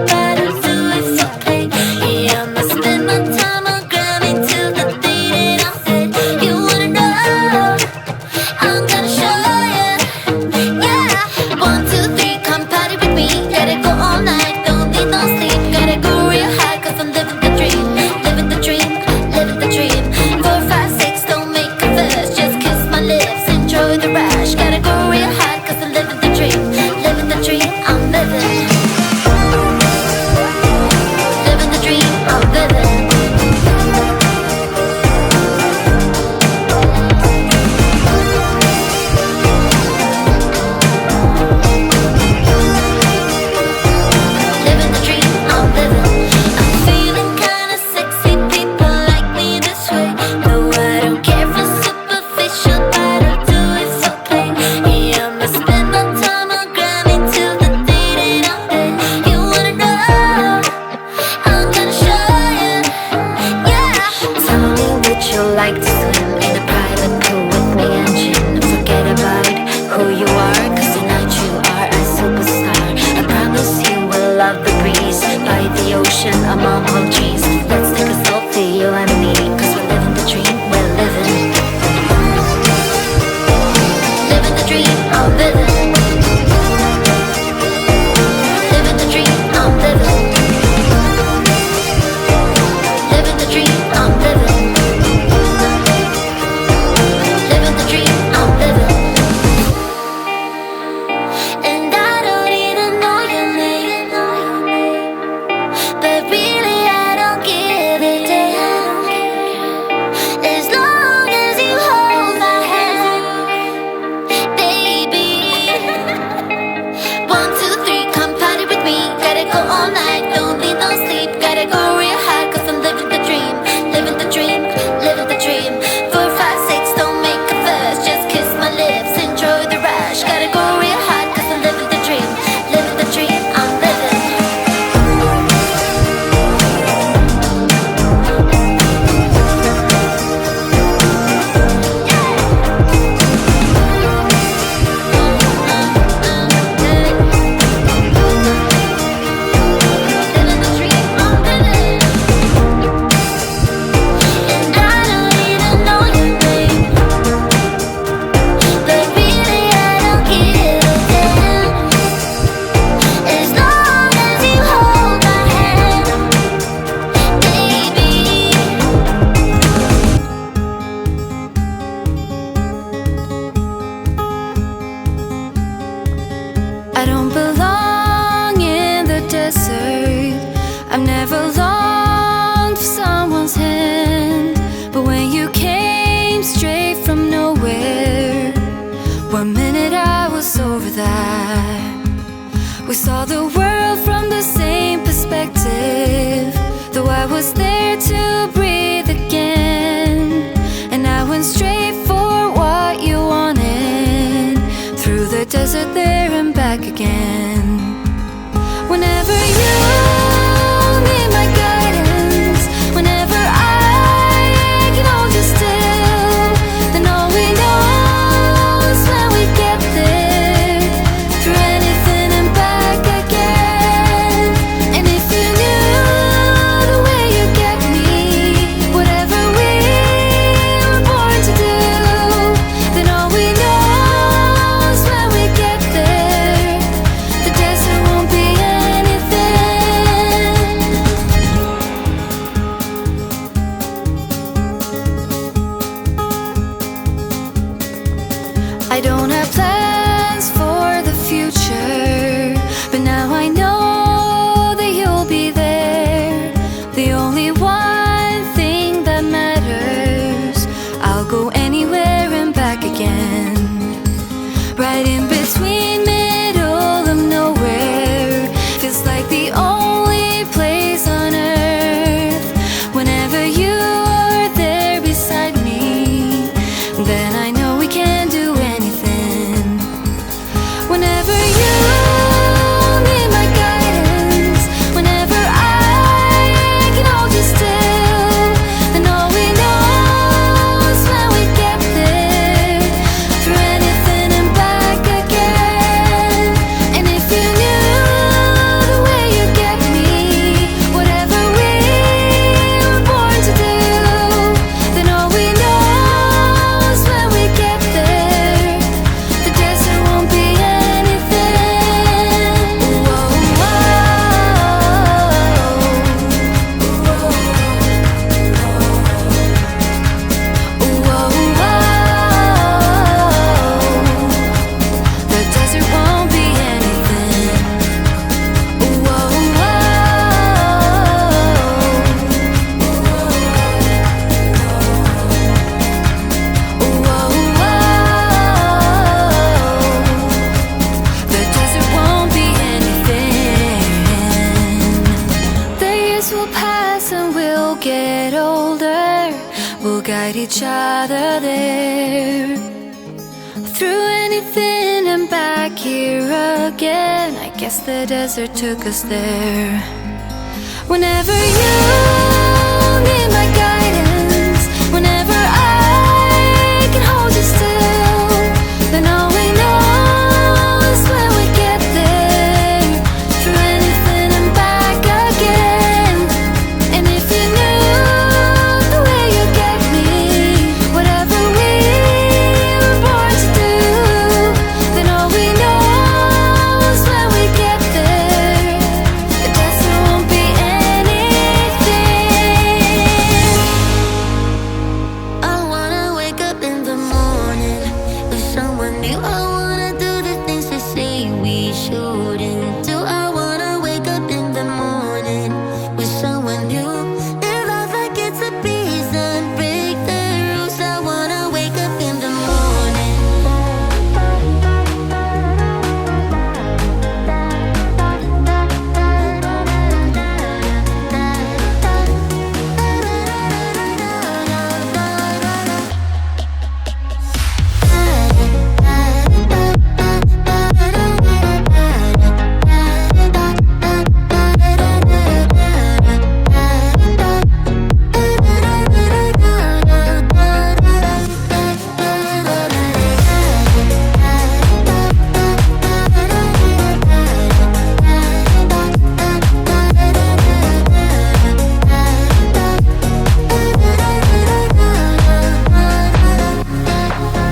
but I'll do it for play. Yeah, I'ma spend my time on Grammy till the day that I'm dead. You wanna know? I'm gonna show ya. Yeah, 1, 2, 3, come party with me. Gotta go all night, don't need no sleep. Gotta go real high, cause I'm living the dream. Living the dream, living the dream. 4, 5, 6, don't make a fuss. Just kiss my lips, enjoy the rush. Gotta go real high, cause I'm living the dream. Living the dream, I'm living. Living the dream, I'm living. Living the dream, I'm living. I'm feeling kinda sexy, people like me this way. No, I don't care for superficial, but I'll do it for play. Yeah, I'ma spend my time on Grammy till the day that I'm dead. You wanna know? I'm gonna show ya. Yeah. Tell me, would you like to swim in a private pool with me and Jim? Forget about who you are, cause tonight you are a superstar. I promise you will love the breeze by the ocean among palm trees. Let's take a selfie, you and me, cause we're living the dream, we're living. Living the dream, I'm living. Living the dream, I'm living. Living the dream, I'm living. Living the dream, I'm living. And I don't even know your name, but really I don't give a damn. As long as you hold my hand, baby. 1, 2, 3, come party with me. Gotta go all night, don't need no sleep. Gotta go real high, cause I'm living the dream. Living the dream, living the dream. 4, 5, 6, don't make a fuss. Just kiss my lips, enjoy the rush. Gotta go real high, cause I'm living the dream. Living the dream, I'm living. Living the dream, I'm living. And I don't even know your name, but really I don't give a damn. As long as you hold my hand, baby. I don't belong in the desert. I've never longed for someone's hand. But when you came straight from nowhere, 1 minute I was over that. We saw the world from the same perspective. Though I was there to breathe again, and I went straight for what you wanted. Through the desert there and back again. Whenever you need my days will pass and we'll get older. We'll guide each other there. Through anything and back here again. I guess the desert took us there. Whenever you need my guidance, whenever I can hold you still, then all we know is when we get there. Through anything and back again. And if you knew the way you get me, whatever we were born to do, then all we know is when we get there. The desert won't be anything. I wanna wake up in the morning with someone new. I wanna do the things they say we shouldn't do. I wanna wake up in the morning with someone new. Live life like it's a piece and break the rules. I wanna wake up in the morning.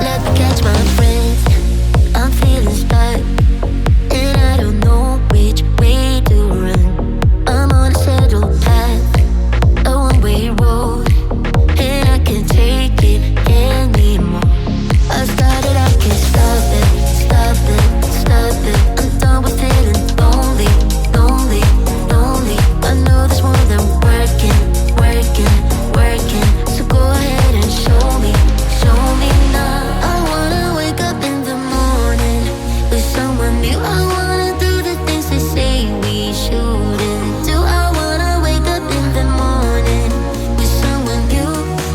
Let me catch my breath. I'm feeling stuck, and I don't know which way to run. I'm on a settled path, a one-way road, and I can't take it anymore. I started, I can't stop it, stop it, stop it. I'm done with feeling lonely, lonely, lonely. I know there's more than working, working, working. So go ahead and show me now. I wanna wake up in the morning with someone new. I wanna do the things they say we shouldn't do. I wanna wake up in the morning with someone new.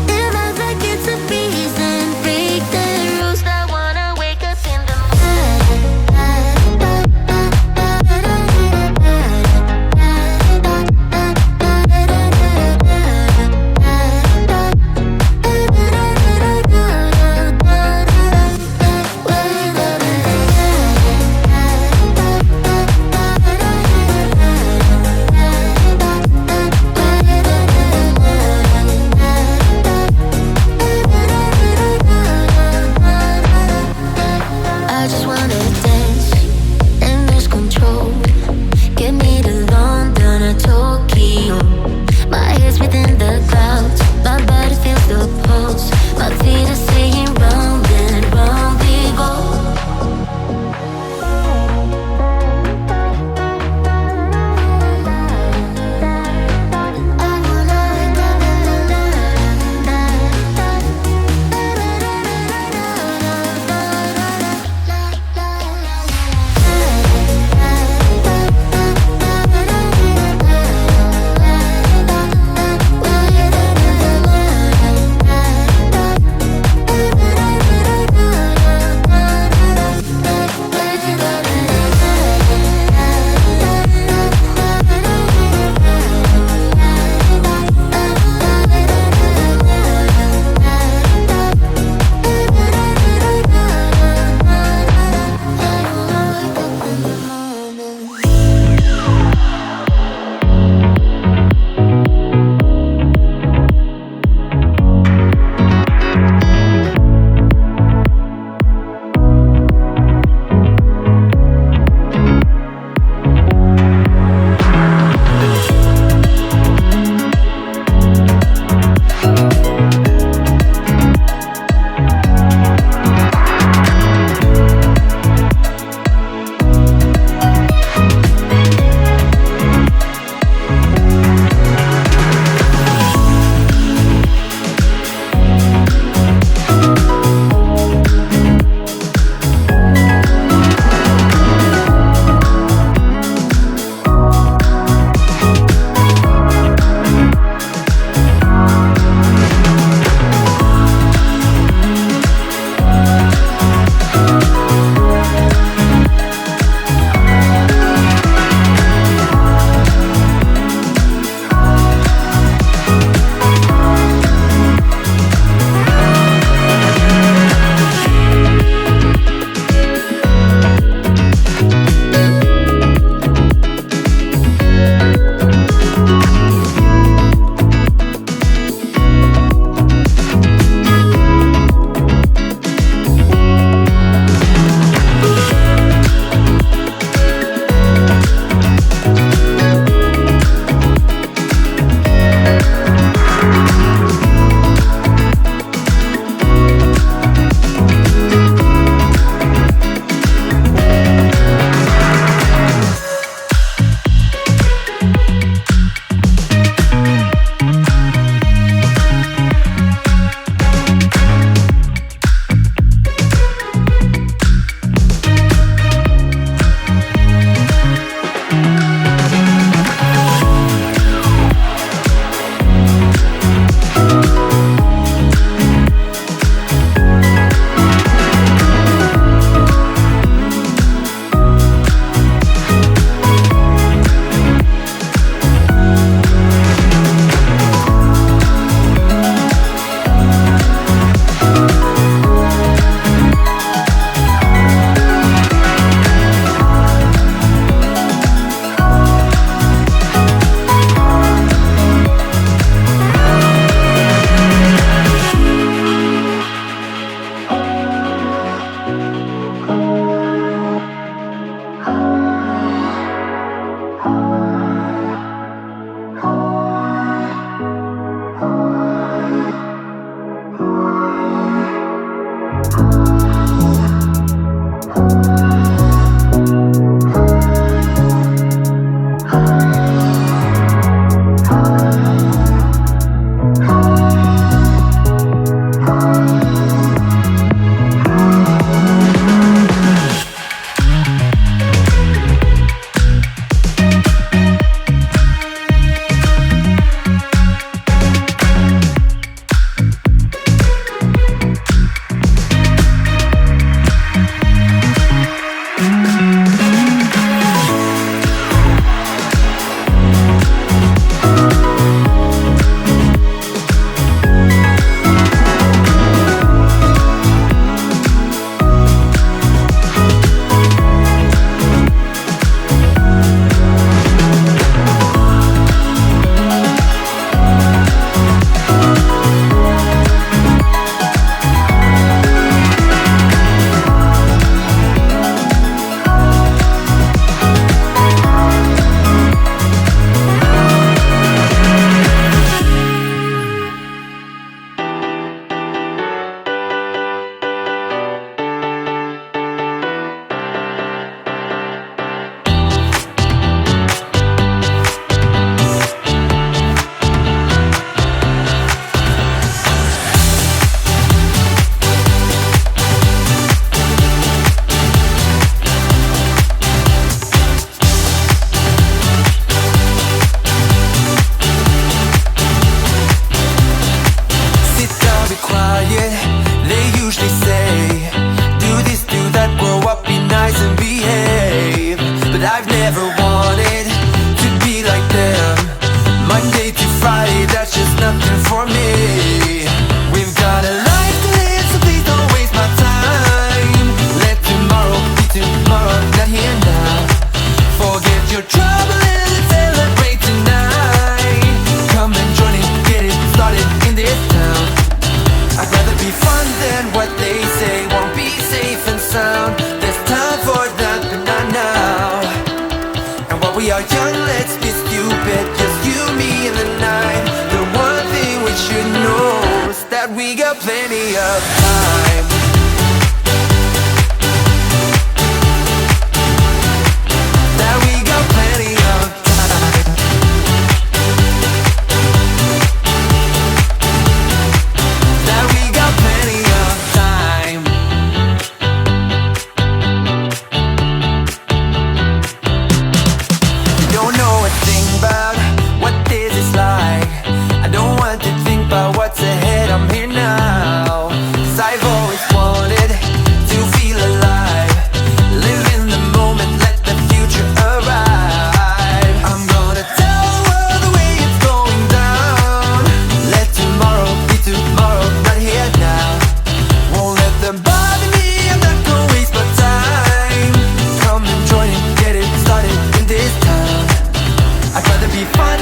Live life like it's a piece and break the rules. I wanna wake up in the I just wanna dance and lose control. Get me to London or Tokyo. My head's within the clouds, my body feels the pulse. My feet are saying round and round we go. I wanna wake up in the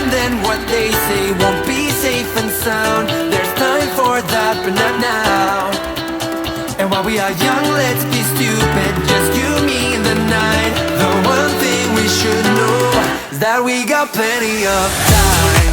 And then what they say won't be safe and sound. There's time for that, but not now. And while we are young, let's be stupid, just you, me, and the night. The one thing we should know is that we got plenty of time.